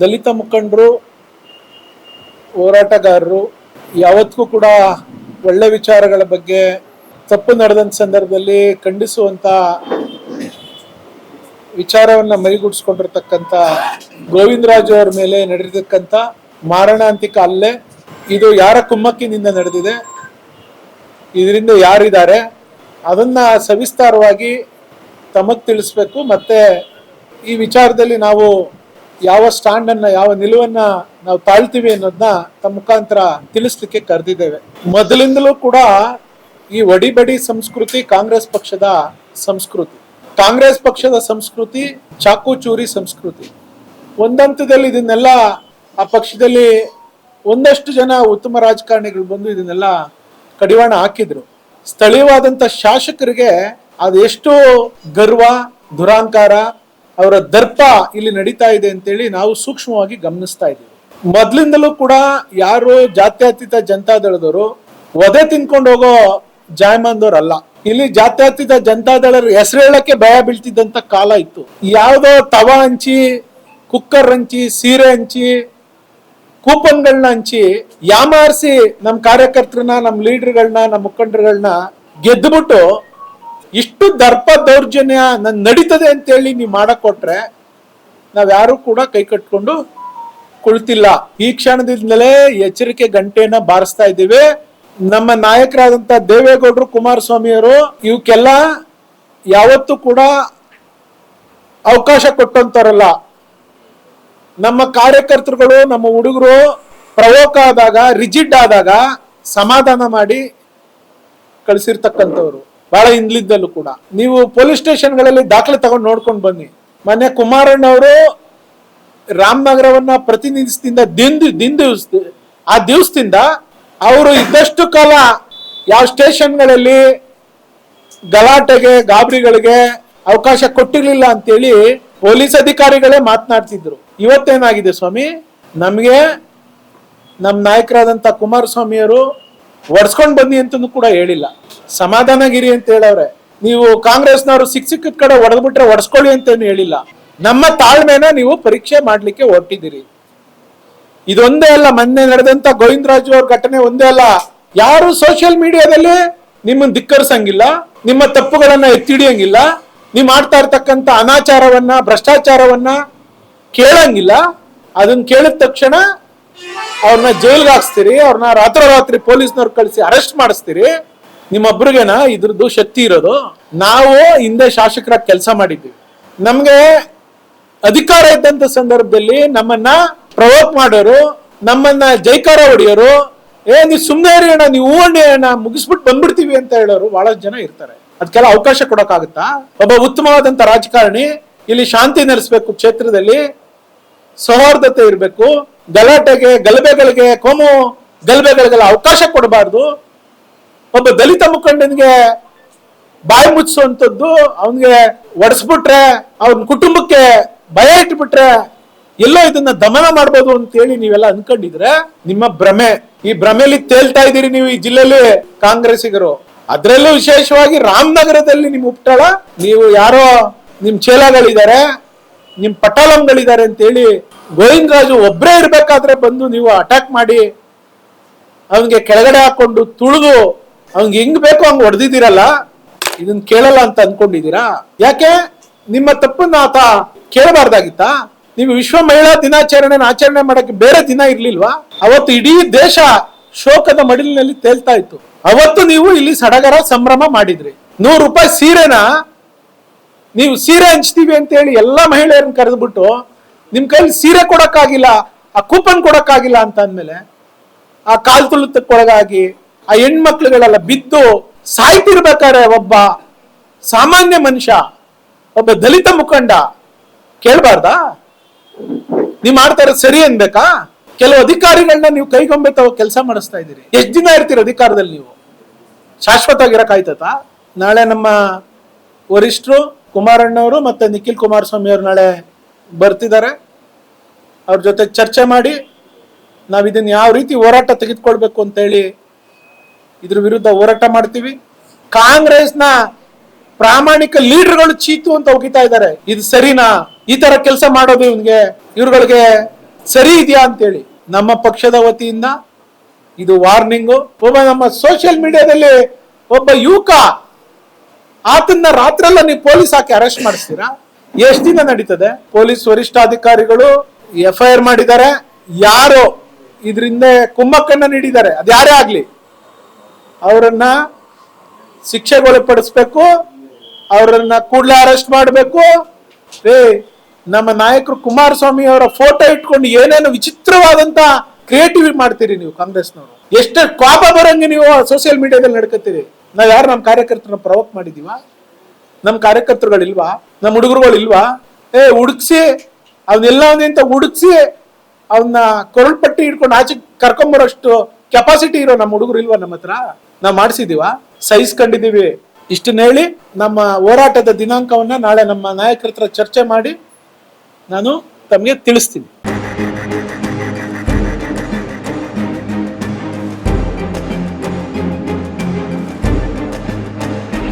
ದಲಿತ ಮುಖಂಡರು, ಹೋರಾಟಗಾರರು ಯಾವತ್ತಿಗೂ ಕೂಡ ಒಳ್ಳೆ ವಿಚಾರಗಳ ಬಗ್ಗೆ ತಪ್ಪು ನಡೆದಂಥ ಸಂದರ್ಭದಲ್ಲಿ ಖಂಡಿಸುವಂತ ವಿಚಾರವನ್ನ ಮೈಗೂಡಿಸ್ಕೊಂಡಿರ್ತಕ್ಕಂಥ ಗೋವಿಂದರಾಜು ಅವರ ಮೇಲೆ ನಡೆದಿರ್ತಕ್ಕಂಥ ಮಾರಣಾಂತಿಕ ಹಲ್ಲೆ ಇದು ಯಾರ ಕುಮ್ಮಕ್ಕಿನಿಂದ ನಡೆದಿದೆ, ಇದರಿಂದ ಯಾರಿದ್ದಾರೆ ಅದನ್ನ ಸವಿಸ್ತಾರವಾಗಿ ತಮಗ್ ತಿಳಿಸ್ಬೇಕು. ಮತ್ತೆ ಈ ವಿಚಾರದಲ್ಲಿ ನಾವು ಯಾವ ಸ್ಟ್ಯಾಂಡ್ ಅನ್ನ, ಯಾವ ನಿಲುವನ್ನ ನಾವು ತಾಳ್ತೀವಿ ಅನ್ನೋದನ್ನ ತಮ್ಮ ಮುಖಾಂತರ ತಿಳಿಸ್ಲಿಕ್ಕೆ ಕರೆದಿದ್ದೇವೆ. ಮೊದಲಿಂದಲೂ ಕೂಡ ಈ ಒಡಿಬಡಿ ಸಂಸ್ಕೃತಿ ಕಾಂಗ್ರೆಸ್ ಪಕ್ಷದ ಸಂಸ್ಕೃತಿ. ಕಾಂಗ್ರೆಸ್ ಪಕ್ಷದ ಸಂಸ್ಕೃತಿ ಚಾಕು ಚೂರಿ ಸಂಸ್ಕೃತಿ. ಒಂದಂತದಲ್ಲಿ ಇದನ್ನೆಲ್ಲ ಆ ಪಕ್ಷದಲ್ಲಿ ಒಂದಷ್ಟು ಜನ ಉತ್ತಮ ರಾಜಕಾರಣಿಗಳು ಬಂದು ಇದನ್ನೆಲ್ಲ ಕಡಿವಾಣ ಹಾಕಿದ್ರು. ಸ್ಥಳೀಯವಾದಂತ ಶಾಸಕರಿಗೆ ಅದೆಷ್ಟು ಗರ್ವ, ದುರಾಂಕಾರ, ಅವರ ದರ್ಪ ಇಲ್ಲಿ ನಡೀತಾ ಇದೆ ಅಂತೇಳಿ ನಾವು ಸೂಕ್ಷ್ಮವಾಗಿ ಗಮನಿಸ್ತಾ ಇದ್ದೀವಿ. ಮೊದ್ಲಿಂದಲೂ ಕೂಡ ಯಾರು ಜಾತ್ಯತೀತ ಜನತಾದಳದವರು ಒದೆ ತಿನ್ಕೊಂಡು ಹೋಗೋ ಜಾಯಮಾನ್ದವ್ರಲ್ಲ. ಇಲ್ಲಿ ಜಾತ್ಯತೀತ ಜನತಾದಳರ ಹೆಸರು ಹೇಳಕ್ಕೆ ಭಯ ಬೀಳ್ತಿದ್ದಂತ ಕಾಲ ಇತ್ತು. ಯಾವುದೋ ತವಾ ಹಂಚಿ, ಕುಕ್ಕರ್ ಹಂಚಿ, ಸೀರೆ ಹಂಚಿ, ಕೂಪನ್ಗಳನ್ನ ಹಂಚಿ ಯಾಮಾರಿಸಿ ನಮ್ಮ ಕಾರ್ಯಕರ್ತರನ್ನ, ನಮ್ಮ ಲೀಡರ್ಗಳನ್ನ, ನಮ್ಮ ಮುಖಂಡರುಗಳನ್ನ ಗೆದ್ದುಬಿಟ್ಟು ಇಷ್ಟು ದರ್ಪ ದೌರ್ಜನ್ಯ ನಡೀತದೆ ಅಂತೇಳಿ ನೀವು ಮಾಡಕ್ ಕೊಟ್ರೆ ನಾವ್ಯಾರು ಕೂಡ ಕೈ ಕಟ್ಕೊಂಡು ಕುಳಿತಿಲ್ಲ. ಈ ಕ್ಷಣದಿಂದಲೇ ಎಚ್ಚರಿಕೆ ಗಂಟೆಯನ್ನ ಬಾರಿಸ್ತಾ ಇದ್ದೀವಿ. ನಮ್ಮ ನಾಯಕರಾದಂತ ದೇವೇಗೌಡರು, ಕುಮಾರಸ್ವಾಮಿಯವರು ಇವಕ್ಕೆಲ್ಲ ಯಾವತ್ತೂ ಕೂಡ ಅವಕಾಶ ಕೊಟ್ಟಂತವರಲ್ಲ. ನಮ್ಮ ಕಾರ್ಯಕರ್ತರುಗಳು, ನಮ್ಮ ಹುಡುಗರು ಪ್ರವೋಕ್ ಆದಾಗ, ರಿಜಿಡ್ ಆದಾಗ ಸಮಾಧಾನ ಮಾಡಿ ಕಳಿಸಿರ್ತಕ್ಕಂಥವ್ರು ಬಹಳ ಹಿಂದ್ಲಿದ್ದಲ್ಲೂ ಕೂಡ. ನೀವು ಪೊಲೀಸ್ ಸ್ಟೇಷನ್ಗಳಲ್ಲಿ ದಾಖಲೆ ತಗೊಂಡು ನೋಡ್ಕೊಂಡು ಬನ್ನಿ. ಮೊನ್ನೆ ಕುಮಾರಣ್ಣವರು ರಾಮನಗರವನ್ನ ಪ್ರತಿನಿಧಿಸಿದ ಆ ದಿವಸದಿಂದ ಅವರು ಇದ್ದಷ್ಟು ಕಾಲ ಯಾವ ಸ್ಟೇಷನ್ಗಳಲ್ಲಿ ಗಲಾಟೆಗೆ, ಗಾಬರಿಗಳಿಗೆ ಅವಕಾಶ ಕೊಟ್ಟಿರ್ಲಿಲ್ಲ ಅಂತೇಳಿ ಪೊಲೀಸ್ ಅಧಿಕಾರಿಗಳೇ ಮಾತನಾಡ್ತಿದ್ರು. ಇವತ್ತೇನಾಗಿದೆ ಸ್ವಾಮಿ, ನಮ್ಗೆ ನಮ್ಮ ನಾಯಕರಾದಂತ ಕುಮಾರಸ್ವಾಮಿಯವರು ಒಡ್ಸ್ಕೊಂಡ್ ಬನ್ನಿ ಅಂತನೂ ಕೂಡ ಹೇಳಿಲ್ಲ. ಸಮಾಧಾನಗಿರಿ ಅಂತ ಹೇಳವ್ರೆ. ನೀವು ಕಾಂಗ್ರೆಸ್ನವರು ಸಿಕ್ಕಿದ ಕಡೆ ಹೊಡೆದ್ಬಿಟ್ರೆ ಒಡ್ಸ್ಕೊಳ್ಳಿ ಅಂತೇನು ಹೇಳಿಲ್ಲ. ನಮ್ಮ ತಾಳ್ಮೆನ ನೀವು ಪರೀಕ್ಷೆ ಮಾಡ್ಲಿಕ್ಕೆ ಹೊರಟಿದ್ದೀರಿ. ಇದೊಂದೇ ಅಲ್ಲ, ಮೊನ್ನೆ ನಡೆದಂತ ಗೋವಿಂದರಾಜು ಅವ್ರ ಘಟನೆ ಒಂದೇ ಅಲ್ಲ. ಯಾರು ಸೋಷಿಯಲ್ ಮೀಡಿಯಾದಲ್ಲಿ ನಿಮ್ಮನ್ನ ಧಿಕ್ಕರಿಸಂಗಿಲ್ಲ, ನಿಮ್ಮ ತಪ್ಪುಗಳನ್ನ ಎತ್ತಿಡಿಯಂಗಿಲ್ಲ, ನೀವು ಮಾಡ್ತಾ ಇರ್ತಕ್ಕಂಥ ಅನಾಚಾರವನ್ನ, ಭ್ರಷ್ಟಾಚಾರವನ್ನ ಕೇಳಂಗಿಲ್ಲ. ಅದನ್ನ ಕೇಳಿದ ತಕ್ಷಣ ಅವ್ರನ್ನ ಜೈಲ್ಗೆ ಹಾಕ್ಸ್ತೀರಿ, ಅವ್ರನ್ನ ರಾತ್ರೋರಾತ್ರಿ ಪೊಲೀಸ್ನವ್ರು ಕಳಿಸಿ ಅರೆಸ್ಟ್ ಮಾಡಿಸ್ತೀರಿ. ನಿಮ್ಮೊಬ್ರಿಗೆನ ಇದ್ರದ್ದು ಶಕ್ತಿ ಇರೋದು? ನಾವು ಹಿಂದೆ ಶಾಸಕರ ಕೆಲಸ ಮಾಡಿದ್ದೀವಿ. ನಮ್ಗೆ ಅಧಿಕಾರ ಇದ್ದಂತ ಸಂದರ್ಭದಲ್ಲಿ ನಮ್ಮನ್ನ ಪ್ರವೋಕ್ ಮಾಡೋರು, ನಮ್ಮನ್ನ ಜೈಕಾರ ಹೊಡೆಯೋರು, ನೀವು ಸುಮ್ಮನೆ ಇರಿ ಅಣ್ಣ, ನೀವು ಹೂವಣ್ಣಿ ಅಣ್ಣ, ಮುಗಿಸ್ಬಿಟ್ಟು ಬಂದ್ಬಿಡ್ತೀವಿ ಅಂತ ಹೇಳೋರು ಬಹಳಷ್ಟು ಜನ ಇರ್ತಾರೆ. ಅದಕ್ಕೆಲ್ಲ ಅವಕಾಶ ಕೊಡೋಕ್ಕಾಗುತ್ತಾ? ಒಬ್ಬ ಉತ್ತಮವಾದಂತ ರಾಜಕಾರಣಿ ಇಲ್ಲಿ ಶಾಂತಿ ನೆಲೆಸಬೇಕು, ಕ್ಷೇತ್ರದಲ್ಲಿ ಸೌಹಾರ್ದತೆ ಇರಬೇಕು, ಗಲಾಟೆಗೆ, ಗಲಭೆಗಳಿಗೆ, ಕೋಮು ಗಲಭೆಗಳಿಗೆಲ್ಲ ಅವಕಾಶ ಕೊಡಬಾರ್ದು. ಒಬ್ಬ ದಲಿತ ಮುಖಂಡನಿಗೆ ಬಾಯಿ ಮುಚ್ಚಿಸುವಂಥದ್ದು, ಅವನಿಗೆ ಒಡಿಸ್ಬಿಟ್ರೆ, ಅವನ ಕುಟುಂಬಕ್ಕೆ ಭಯ ಇಟ್ಬಿಟ್ರೆ ಎಲ್ಲೋ ಇದನ್ನ ದಮನ ಮಾಡ್ಬೋದು ಅಂತೇಳಿ ನೀವೆಲ್ಲ ಅನ್ಕೊಂಡಿದ್ರೆ ನಿಮ್ಮ ಭ್ರಮೆ. ಈ ಭ್ರಮೆಲಿ ತೇಲ್ತಾ ಇದ್ದೀರಿ ನೀವು ಈ ಜಿಲ್ಲೆಯಲ್ಲಿ ಕಾಂಗ್ರೆಸ್ಸಿಗರು. ಅದ್ರಲ್ಲೂ ವಿಶೇಷವಾಗಿ ರಾಮನಗರದಲ್ಲಿ ನಿಮ್ ಉಪ್ಟಳ, ನೀವು ಯಾರೋ ನಿಮ್ ಚೇಲಾಗಳಿದ್ದಾರೆ, ನಿಮ್ ಪಟಾಲಂಗಳಿದ್ದಾರೆ ಅಂತೇಳಿ ಗೋವಿಂದರಾಜು ಒಬ್ಬರೇ ಇರ್ಬೇಕಾದ್ರೆ ಬಂದು ನೀವು ಅಟ್ಯಾಕ್ ಮಾಡಿ ಅವನಿಗೆ ಕೆಳಗಡೆ ಹಾಕೊಂಡು ತುಳಿದು ಅವ್ನಿಗೆ ಹೆಂಗ್ ಬೇಕೋ ಹಂಗ್ ಹೊಡೆದಿದ್ದೀರಲ್ಲ. ಇದನ್ನ ಕೇಳಲ್ಲ ಅಂತ ಅನ್ಕೊಂಡಿದ್ದೀರಾ? ಯಾಕೆ ನಿಮ್ಮ ತಪ್ಪನ್ನ ಆತ ಕೇಳಬಾರ್ದಾಗಿತ್ತಾ? ನೀವು ವಿಶ್ವ ಮಹಿಳಾ ದಿನಾಚರಣೆ ಆಚರಣೆ ಮಾಡಕ್ಕೆ ಬೇರೆ ದಿನ ಇರ್ಲಿಲ್ವಾ? ಅವತ್ತು ಇಡೀ ದೇಶ ಶೋಕದ ಮಡಿಲಿನಲ್ಲಿ ತೇಲ್ತಾ ಇತ್ತು. ಅವತ್ತು ನೀವು ಇಲ್ಲಿ ಸಡಗರ ಸಂಭ್ರಮ ಮಾಡಿದ್ರಿ. 100 ರೂಪಾಯಿ ಸೀರೆನ ನೀವು ಸೀರೆ ಹಂಚ್ತೀವಿ ಅಂತ ಹೇಳಿ ಎಲ್ಲಾ ಮಹಿಳೆಯರನ್ನ ಕರೆದ್ಬಿಟ್ಟು ನಿಮ್ ಕೈಲಿ ಸೀರೆ ಕೊಡಕ್ಕಾಗಿಲ್ಲ, ಆ ಕೂಪನ್ ಕೊಡಕ್ಕಾಗಿಲ್ಲ ಅಂತ ಅಂದ್ಮೇಲೆ ಆ ಕಾಲ್ ತುಳಿತಕ್ಕೊಳಗಾಗಿ ಆ ಹೆಣ್ಮಕ್ಳುಗಳೆಲ್ಲ ಬಿದ್ದು ಸಾಯ್ತಿರ್ಬೇಕಾದ್ರೆ ಒಬ್ಬ ಸಾಮಾನ್ಯ ಮನುಷ್ಯ, ಒಬ್ಬ ದಲಿತ ಮುಖಂಡ ಕೇಳ್ಬಾರ್ದಾ? ನೀವ್ ಮಾಡ್ತಾ ಇರೋದು ಸರಿ ಅನ್ಬೇಕಾ? ಕೆಲವು ಅಧಿಕಾರಿಗಳನ್ನ ನೀವು ಕೈಗೊಂಬೆ ತಾವು ಕೆಲಸ ಮಾಡಿಸ್ತಾ ಇದ್ದೀರಿ. ಎಷ್ಟು ದಿನ ಇರ್ತೀರಿ ಅಧಿಕಾರದಲ್ಲಿ? ನೀವು ಶಾಶ್ವತವಾಗಿರಕ್ಕಾಯ್ತತ? ನಾಳೆ ನಮ್ಮ ವರಿಷ್ಠರು ಕುಮಾರಣ್ಣವರು ಮತ್ತೆ ನಿಖಿಲ್ ಕುಮಾರಸ್ವಾಮಿ ಅವರು ನಾಳೆ ಬರ್ತಿದ್ದಾರೆ. ಅವ್ರ ಜೊತೆ ಚರ್ಚೆ ಮಾಡಿ ನಾವ್ ಇದನ್ನ ಯಾವ ರೀತಿ ಹೋರಾಟ ತೆಗೆದುಕೊಳ್ಬೇಕು ಅಂತ ಹೇಳಿ ಇದ್ರ ವಿರುದ್ಧ ಹೋರಾಟ ಮಾಡ್ತೀವಿ. ಕಾಂಗ್ರೆಸ್ನ ಪ್ರಾಮಾಣಿಕ ಲೀಡರ್ಗಳು ಚೀತು ಅಂತ ಹೋಗಿತಾ ಇದ್ದಾರೆ. ಇದು ಸರಿನಾ? ಈ ತರ ಕೆಲಸ ಮಾಡೋದು ಇವ್ರಿಗೆ ಸರಿ ಇದೆಯಾ ಅಂತೇಳಿ ನಮ್ಮ ಪಕ್ಷದ ವತಿಯಿಂದ ಇದು ವಾರ್ನಿಂಗು. ಒಬ್ಬ ನಮ್ಮ ಸೋಷಿಯಲ್ ಮೀಡಿಯಾದಲ್ಲಿ ಒಬ್ಬ ಯುವಕ, ಆತನ್ನ ರಾತ್ರೆಲ್ಲ ನೀವು ಪೊಲೀಸ್ ಹಾಕಿ ಅರೆಸ್ಟ್ ಮಾಡಿಸ್ತೀರಾ? ಎಷ್ಟು ದಿನ ನಡೀತದೆ? ಪೊಲೀಸ್ ವರಿಷ್ಠಾಧಿಕಾರಿಗಳು FIR ಮಾಡಿದ್ದಾರೆ. ಯಾರು ಇದರಿಂದ ಕುಮ್ಮಕ್ಕನ್ನ ನೀಡಿದ್ದಾರೆ, ಅದು ಯಾರೇ ಆಗ್ಲಿ, ಅವರನ್ನ ಶಿಕ್ಷೆಗೊಳಪಡಿಸ್ಬೇಕು, ಅವರನ್ನ ಕೂಡಲೇ ಅರೆಸ್ಟ್ ಮಾಡಬೇಕು. ನಮ್ಮ ನಾಯಕರು ಕುಮಾರಸ್ವಾಮಿ ಅವರ ಫೋಟೋ ಇಟ್ಕೊಂಡು ಏನೇನು ವಿಚಿತ್ರವಾದಂತ ಕ್ರಿಯೇಟಿವ್ ಮಾಡ್ತೀರಿ ನೀವು ಕಾಂಗ್ರೆಸ್ನವರು. ಎಷ್ಟು ಕೋಪ ಬರಂಗೆ ನೀವು ಸೋಷಿಯಲ್ ಮೀಡಿಯಾದಲ್ಲಿ ನಡ್ಕೊತೀರಿ. ನಾವ್ ಯಾರು ನಮ್ಮ ಕಾರ್ಯಕರ್ತರನ್ನ ಪ್ರವೋಕ್ ಮಾಡಿದೀವ? ನಮ್ಮ ಕಾರ್ಯಕರ್ತರುಗಳಿಲ್ವಾ? ನಮ್ಮ ಹುಡುಗರುಗಳಿಲ್ವಾ? ಹುಡುಕ್ಸಿ ಅವನ್ನೆಲ್ಲ ಅಂತ ಹುಡುಕ್ಸಿ ಅವನ್ನ ಕೊರಳ್ಪಟ್ಟಿ ಇಟ್ಕೊಂಡು ಆಚೆ ಕರ್ಕೊಂಬರೋಷ್ಟು ಕೆಪಾಸಿಟಿ ಇರೋ ನಮ್ಮ ಹುಡುಗರು ಇಲ್ವಾ? ನಮ್ಮ ಹತ್ರ ನಾವ್ ಮಾಡಿಸಿದೀವ, ಸಹಿಸ್ಕೊಂಡಿದೀವಿ. ಇಷ್ಟನ್ನ ಹೇಳಿ ನಮ್ಮ ಹೋರಾಟದ ದಿನಾಂಕವನ್ನ ನಾಳೆ ನಮ್ಮ ನಾಯಕರ ಹತ್ರ ಚರ್ಚೆ ಮಾಡಿ ನಾನು ತಮಗೆ ತಿಳಿಸ್ತೀನಿ.